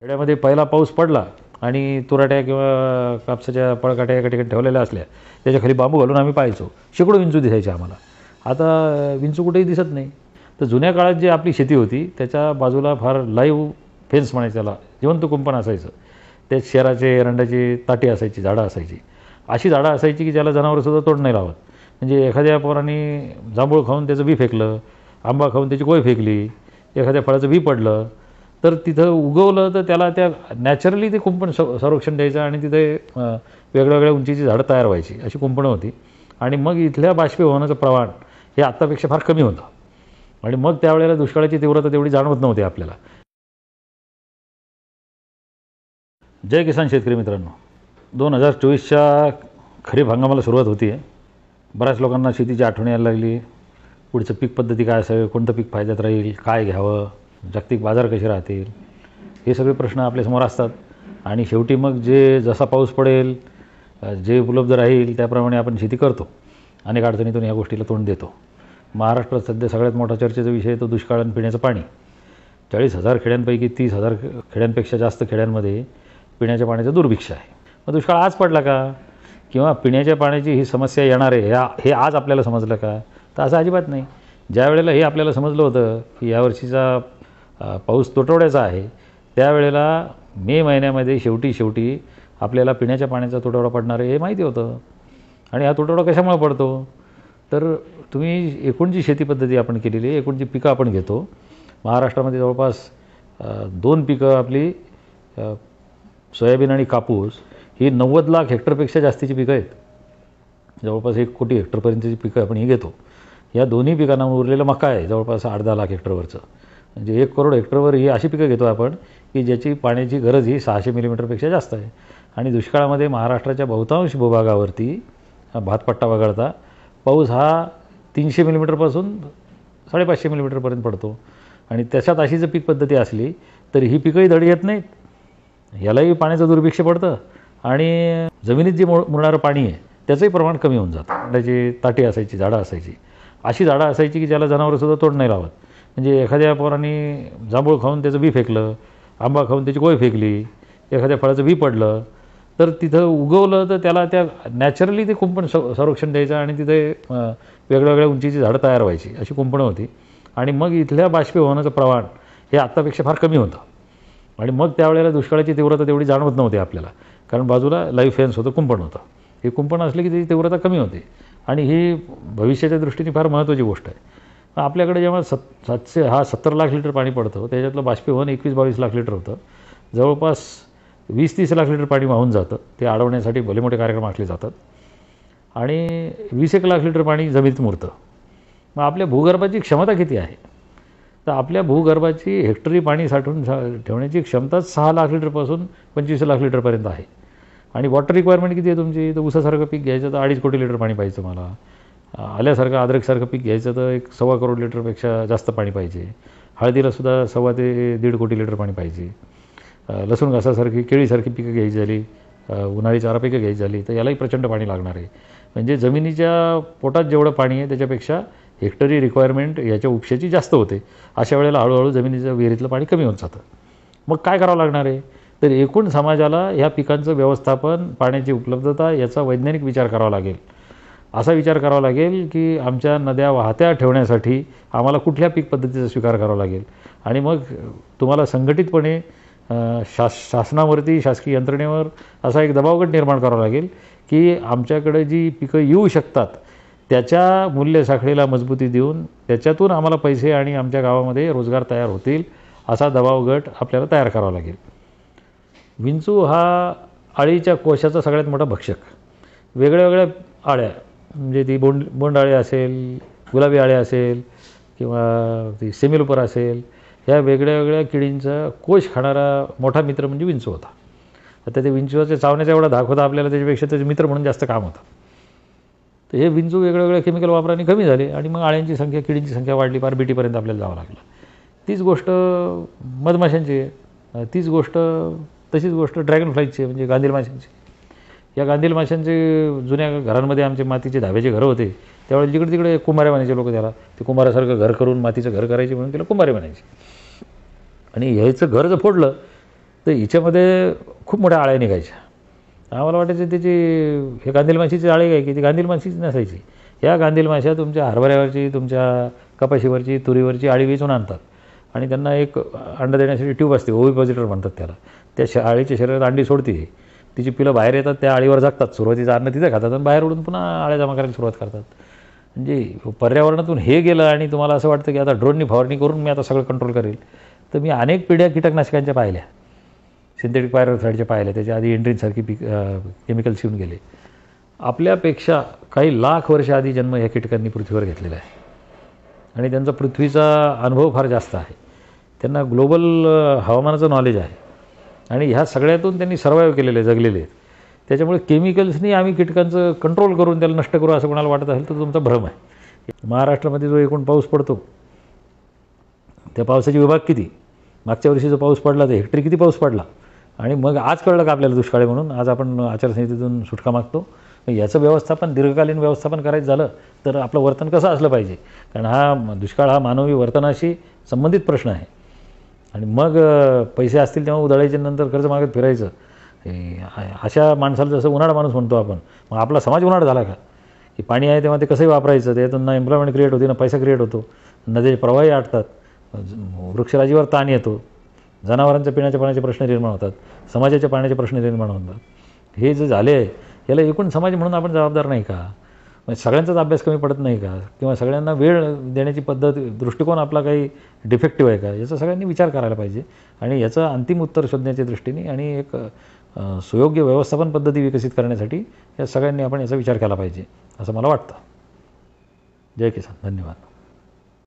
खेड्यामध्ये पहिला पाऊस पडला आणि तुराट्या किंवा कापसाच्या पळकाट्या एका ठिकाणी ठेवलेल्या असल्या त्याच्या खाली बांबू घालून आम्ही पाहायचो. शेकडो विंचू दिसायचे आम्हाला. आता विंचू कुठेही दिसत नाही. तर जुन्या काळात जी आपली शेती होती त्याच्या बाजूला फार लाईव्ह फेन्स म्हणायचं त्याला, जिवंत कुंपण असायचं. त्यात शेराचे एरंडाची ताटी असायची, झाडं असायची. अशी झाडं असायची की ज्याला जनावरंसुद्धा तोड नाही लावत. म्हणजे एखाद्या पोरांनी जांभूळ खाऊन त्याचं बी फेकलं, आंबा खाऊन त्याची कोय फेकली, एखाद्या फळाचं बी पडलं तर तिथं उगवलं तर त्याला त्या नॅचरली ते कुंपण संरक्षण द्यायचं आणि तिथे वेगवेगळ्या उंचीची झाडं तयार व्हायची. अशी कुंपणं होती. आणि मग इथल्या बाष्पीभवनाचं प्रमाण हे आत्तापेक्षा फार कमी होतं. आणि मग त्यावेळेला दुष्काळाची तीव्रता तेवढी जाणवत नव्हती आपल्याला. जय किसान शेतकरी मित्रांनो, 2024च्या खरीप हंगामाला सुरुवात होती आहे. बऱ्याच लोकांना शेतीची आठवण यायला लागली. पुढचं पीक पद्धती काय असावी, कोणतं पीक फायद्यात राहील, काय घ्यावं, जागतिक बाजार कसे राहतील, हे सगळे प्रश्न आपल्यासमोर असतात. आणि शेवटी मग जसा पाऊस पडेल, जे उपलब्ध राहील त्याप्रमाणे आपण शेती करतो. अनेक अडचणीतून ह्या गोष्टीला तोंड देतो. महाराष्ट्रात सध्या सगळ्यात मोठा चर्चेचा विषय तो दुष्काळ आणि पिण्याचं पाणी. 40,000 खेड्यांपैकी 30,000 खेड्यांपेक्षा जास्त खेड्यांमध्ये पिण्याच्या पाण्याचं दुर्भिक्ष आहे. मग दुष्काळ आज पडला का, किंवा पिण्याच्या पाण्याची ही समस्या येणार आहे हे आज आपल्याला समजलं का, तर असं अजिबात नाही. ज्या वेळेला हे आपल्याला समजलं होतं की यावर्षीचा पाऊस तुटवड्याचा आहे, त्यावेळेला मे महिन्यामध्ये शेवटी आपल्याला पिण्याच्या पाण्याचा तुटवडा पडणार आहे हे माहिती होतं. आणि हा तुटवडा कशामुळे पडतो, तर तुम्ही एकूण जी शेती पद्धती आपण केलेली आहे, एकूण जी पिकं आपण घेतो, महाराष्ट्रामध्ये जवळपास 2 पिकं आपली सोयाबीन आणि कापूस ही 90 लाख हेक्टरपेक्षा जास्तीची पिकं आहेत. जवळपास 1 कोटी हेक्टरपर्यंतची पिकं आपण ही घेतो. या दोन्ही पिकांना उरलेलं मका आहे जवळपास 8-10 लाख हेक्टरवरचं. म्हणजे 1 करोड हेक्टरवर ही अशी पिकं घेतो आपण की ज्याची पाण्याची गरज ही 600 मिलीमीटरपेक्षा जास्त आहे. आणि दुष्काळामध्ये महाराष्ट्राच्या बहुतांश भूभागावरती भातपट्टा वगळता पाऊस हा 300 मिलीमीटरपासून 550 मिलीमीटरपर्यंत पडतो. आणि त्याच्यात अशी जर पीक पद्धती असली तर ही पिकंही धड येत नाहीत, यालाही पाण्याचं दुर्भिक्ष पडतं आणि जमिनीत जे मुरणारं पाणी आहे त्याचंही प्रमाण कमी होऊन जातं. त्याची ताटी असायची, झाडं असायची. अशी झाडं असायची की ज्याला जनावरंसुद्धा तोड नाही लावत. म्हणजे एखाद्या पोरांनी जांभूळ खाऊन त्याचं बी फेकलं, आंबा खाऊन त्याची कोय फेकली, एखाद्या फळाचं बी पडलं तर तिथं उगवलं तर त्याला त्या नॅचरली ते कुंपण संरक्षण द्यायचं आणि तिथे वेगवेगळ्या उंचीची झाडं तयार व्हायची. अशी कुंपणं होती. आणि मग इथल्या बाष्पीभवनाचं प्रमाण हे आत्तापेक्षा फार कमी होतं. आणि मग त्यावेळेला दुष्काळाची तीव्रता तेवढी जाणवत नव्हती आपल्याला, कारण बाजूला लाईव्ह फेन्स होतं, कुंपण होतं. हे कुंपण असले की त्याची तीव्रता कमी होते. आणि ही भविष्याच्या दृष्टीने फार महत्त्वाची गोष्ट आहे. आपल्याकडे जेव्हा 70 लाख लिटर पाणी पडतं त्याच्यातलं बाष्पीभवन 21-22 लाख लिटर होतं. जवळपास 20-30 लाख लिटर पाणी वाहून जातं. ते अडवण्यासाठी भले मोठे कार्यक्रम आखले जातात. आणि 20-1 लाख लिटर पाणी जमिनीत मुरतं. मग आपल्या भूगर्भाची क्षमता किती आहे, तर आपल्या भूगर्भाची हेक्टरी पाणी साठवून ठेवण्याची क्षमताच 6 लाख लिटरपासून 25 लाख लिटरपर्यंत आहे. आणि वॉटर रिक्वायरमेंट किती आहे तुमची, तर ऊसासारखं पीक घ्यायचं तर 2.5 कोटी लिटर पाणी पाहिजे मला. आल्यासारखं अद्रकसारखं पीक घ्यायचं तर 1.25 करोड लिटरपेक्षा जास्त पाणी पाहिजे. हळदीलासुद्धा 1.25 ते 1.5 कोटी लिटर पाणी पाहिजे. लसूण घासासारखी केळीसारखी पिकं घ्यायची झाली, उन्हाळी चारा पिकं घ्यायची झाली तर यालाही प्रचंड पाणी लागणार आहे. म्हणजे जमिनीच्या पोटात जेवढं पाणी आहे त्याच्यापेक्षा हेक्टरी रिक्वायरमेंट याच्या उपशाची जास्त होते. अशा वेळेला हळूहळू जमिनीच्या विहिरीतलं पाणी कमी होत जातं. मग काय करावं लागणार आहे, तर एकूण समाजाला ह्या पिकांचं व्यवस्थापन, पाण्याची उपलब्धता याचा वैज्ञानिक विचार करावा लागेल. असा विचार करावा लागेल की आमच्या नद्या वाहत्या ठेवण्यासाठी आम्हाला कुठल्या पीक पद्धतीचा स्वीकार करावा लागेल. आणि मग तुम्हाला संघटितपणे शासनावरती, शासकीय यंत्रणेवर असा एक दबावगट निर्माण करावा लागेल की आमच्याकडे जी पिकं येऊ शकतात त्याच्या मूल्यसाखळीला मजबूती देऊन त्याच्यातून आम्हाला पैसे आणि आमच्या गावामध्ये रोजगार तयार होतील असा दबावगट आपल्याला तयार करावा लागेल. विंचू हा आळीच्या कोशाचा सगळ्यात मोठा भक्षक. वेगळ्या आळ्या, म्हणजे ती बोंड आळी असेल, गुलाबी आळ्या असेल किंवा ती सेमिलोपर असेल, ह्या वेगळ्या किडींचा कोश खाणारा मोठा मित्र म्हणजे विंचू होता. आता ते विंचूच्या चावण्याचा एवढा धाक होता आपल्याला, त्याच्यापेक्षा त्याचे मित्र म्हणून जास्त काम होतं. तर हे विंचू वेगवेगळ्या केमिकल वापराने कमी झाले आणि मग आळ्यांची संख्या, किडींची संख्या वाढली, फार बीटीपर्यंत आपल्याला जावं लागलं. तीच गोष्ट मधमाशांची आहे. तशीच गोष्ट ड्रॅगन फ्लायची आहे, म्हणजे गांधील माशांची. या गांधील माशांचे जुन्या घरांमध्ये आमचे मातीचे धाब्याचे घरं होते, त्यावेळेला जिकडे तिकडे कुंभारे म्हणायचे लोक त्याला. ते कुंभारासारखं घर करून मातीचं घर करायचे म्हणून त्याला कुंभारे म्हणायचे. आणि ह्याचं घर जर फोडलं तर हिच्यामध्ये खूप मोठ्या आळ्या निघायच्या. आम्हाला वाटायचं त्याची हे गांधील माशीची आळी काय की ती गांधील माशीच नसायची. ह्या गांधील माश्या तुमच्या हरभऱ्यावरची, तुमच्या कपाशीवरची, तुरीवरची आळी वेचून आणतात आणि त्यांना एक अंडं देण्यासाठी ट्यूब असते, ओव्हिपॉझिटर म्हणतात त्याला. त्या आळीच्या शरीरात अंडी सोडते, तिची पिलं बाहेर येतात, त्या आळीवर जागतात, सुरुवातीचं अन्न तिथं खातात आणि बाहेर उडून पुन्हा आळ्या जमा करायला सुरुवात करतात. म्हणजे पर्यावरणातून हे गेलं आणि तुम्हाला असं वाटतं की आता ड्रोननी फवारणी करून मी आता सगळं कंट्रोल करेल. तर मी अनेक पिढ्या कीटकनाशकांच्या पाहिल्या, सिंथेटिक पायरोथ्राईडच्या पाहिल्या, त्याच्या आधी एंड्रीनसारखी केमिकल्स येऊन गेले. आपल्यापेक्षा काही लाख वर्ष आधी जन्म या कीटकांनी पृथ्वीवर घेतलेला आहे आणि त्यांचा पृथ्वीचा अनुभव फार जास्त आहे. त्यांना ग्लोबल हवामानाचं नॉलेज आहे आणि ह्या सगळ्यातून त्यांनी सर्वाईव्ह केलेले, जगलेले आहेत. त्याच्यामुळे केमिकल्सनी आम्ही कीटकांचं कंट्रोल करून त्याला नष्ट करू असं कोणाला वाटत असेल तर तुमचा भ्रम आहे. महाराष्ट्रामध्ये जो एकूण पाऊस पडतो त्या पावसाची विभाग किती, मागच्या वर्षी जो पाऊस पडला तर हेक्टरी किती पाऊस पडला, आणि मग आज कळलं का आपल्याला दुष्काळ आहे म्हणून आज आपण आचारसंहितेतून सुटका मागतो. याचं व्यवस्थापन, दीर्घकालीन व्यवस्थापन करायचं झालं तर आपलं वर्तन कसं असलं पाहिजे, कारण हा दुष्काळ हा मानवी वर्तनाशी संबंधित प्रश्न आहे. आणि मग पैसे असतील तेव्हा उधळायचे, नंतर कर्ज मागत फिरायचं, अशा माणसाला जसं उन्हाळा माणूस म्हणतो आपण, मग आपला समाज उन्हाळा झाला का? की पाणी आहे तेव्हा ते कसंही वापरायचं, त्यातून ना एम्प्लॉयमेंट क्रिएट होते, ना पैसा क्रिएट होतो, नद्याचे प्रवाही आटतात, वृक्षराजीवर ताण येतो, जनावरांच्या पिण्याच्या पाण्याचे प्रश्न निर्माण होतात, समाजाच्या पाण्याचे प्रश्न निर्माण होतात. हे जे झाले आहे याला एकूण समाज म्हणून आपण जबाबदार नाही का? म्हणजे सगळ्यांचाच अभ्यास कमी पडत नाही का? किंवा सगळ्यांना वेळ देण्याची पद्धत, दृष्टिकोन आपला काही डिफेक्टिव्ह आहे का? याचा सगळ्यांनी विचार करायला पाहिजे आणि याचं अंतिम उत्तर शोधण्याच्या दृष्टीने आणि एक सुयोग्य व्यवस्थापन पद्धती विकसित करण्यासाठी या सगळ्यांनी आपण याचा विचार केला पाहिजे असं मला वाटतं. जय किसान. धन्यवाद.